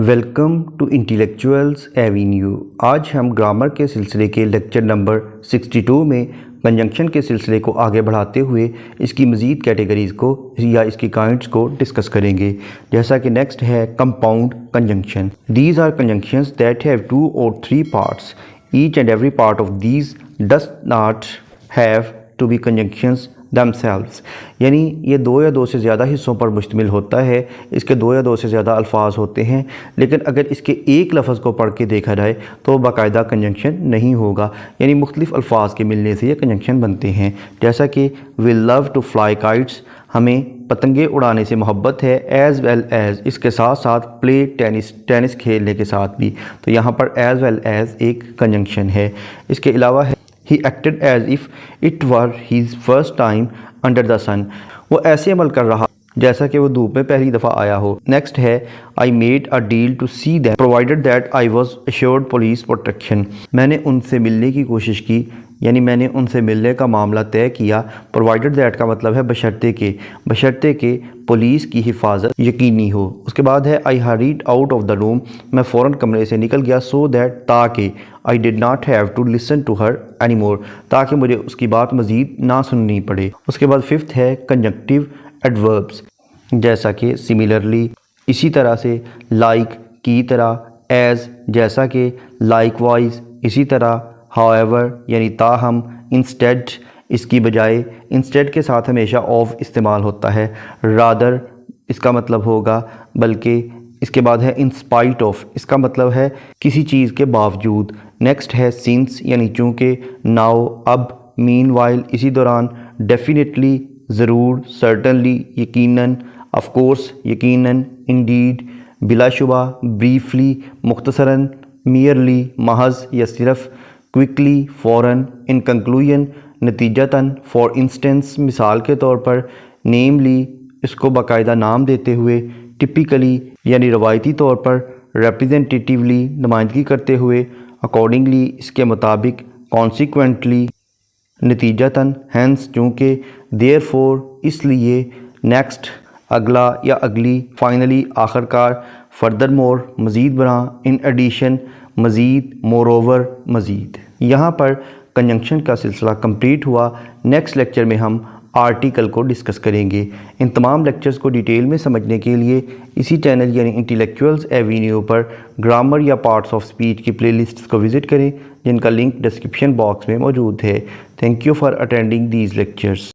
Welcome to انٹیلیکچوئلز avenue. آج ہم grammar کے سلسلے کے لیکچر نمبر 62 میں کنجنکشن کے سلسلے کو آگے بڑھاتے ہوئے اس کی مزید کیٹیگریز کو یا اس کی کائنڈز کو ڈسکس کریں گے۔ جیسا کہ نیکسٹ ہے compound conjunction. These are conjunctions that have 2 or 3 parts. Each and every part of these does not have to be conjunctions themselves. یعنی یہ 2 یا 2 سے زیادہ حصوں پر مشتمل ہوتا ہے، اس کے 2 یا 2 سے زیادہ الفاظ ہوتے ہیں، لیکن اگر اس کے ایک لفظ کو پڑھ کے دیکھا جائے تو باقاعدہ کنجنکشن نہیں ہوگا، یعنی مختلف الفاظ کے ملنے سے یہ کنجنکشن بنتے ہیں۔ جیسا کہ we love to fly kites، ہمیں پتنگیں اڑانے سے محبت ہے، as well as اس کے ساتھ ساتھ play ٹینس کھیلنے کے ساتھ بھی، تو یہاں پر as well as ایک کنجنکشن ہے۔ اس کے علاوہ ہے He acted as if it were his first time under the sun، وہ ایسے عمل کر رہا جیسا کہ وہ دھوپ میں پہلی دفعہ آیا ہو۔ نیکسٹ ہے I made a deal to see them provided that I was assured police protection، میں نے ان سے ملنے کی کوشش کی، یعنی میں نے ان سے ملنے کا معاملہ طے کیا۔ provided that کا مطلب ہے بشرطے کہ پولیس کی حفاظت یقینی ہو۔ اس کے بعد ہے I hurried out of the room، میں فوراً کمرے سے نکل گیا so that تاکہ I did not have to listen to her anymore، تاکہ مجھے اس کی بات مزید نہ سننی پڑے۔ اس کے بعد ففتھ ہے conjunctive adverbs، جیسا کہ similarly، اسی طرح سے، like کی طرح، as جیسا کہ، likewise اسی طرح، however یعنی تاہم، instead اس کی بجائے، instead کے ساتھ ہمیشہ of استعمال ہوتا ہے، rather اس کا مطلب ہوگا بلکہ۔ اس کے بعد ہے in spite of، اس کا مطلب ہے کسی چیز کے باوجود۔ نیکسٹ ہے since یعنی چونکہ، now اب، meanwhile اسی دوران، definitely ضرور، certainly یقیناً، of course یقیناً، indeed بلا شبہ، briefly مختصراً، merely محض یا صرف، quickly فوراً، in conclusion نتیجتاً، for instance مثال کے طور پر، namely اس کو باقاعدہ نام دیتے ہوئے، typically یعنی روایتی طور پر، representatively نمائندگی کرتے ہوئے، accordingly اس کے مطابق، consequently نتیجتاً، hence چونکہ، therefore اس لیے، next اگلا یا اگلی، finally آخر کار، furthermore مزید برآں، in addition مزید، moreover مزید۔ یہاں پر کنجنکشن کا سلسلہ کمپلیٹ ہوا۔ نیکسٹ لیکچر میں ہم آرٹیکل کو ڈسکس کریں گے۔ ان تمام لیکچرز کو ڈیٹیل میں سمجھنے کے لیے اسی چینل یعنی انٹیلیکچوئلز ایوینیو پر گرامر یا پارٹس آف اسپیچ کی پلے لسٹس کو وزٹ کریں، جن کا لنک ڈسکرپشن باکس میں موجود ہے۔ Thank you for attending these lectures.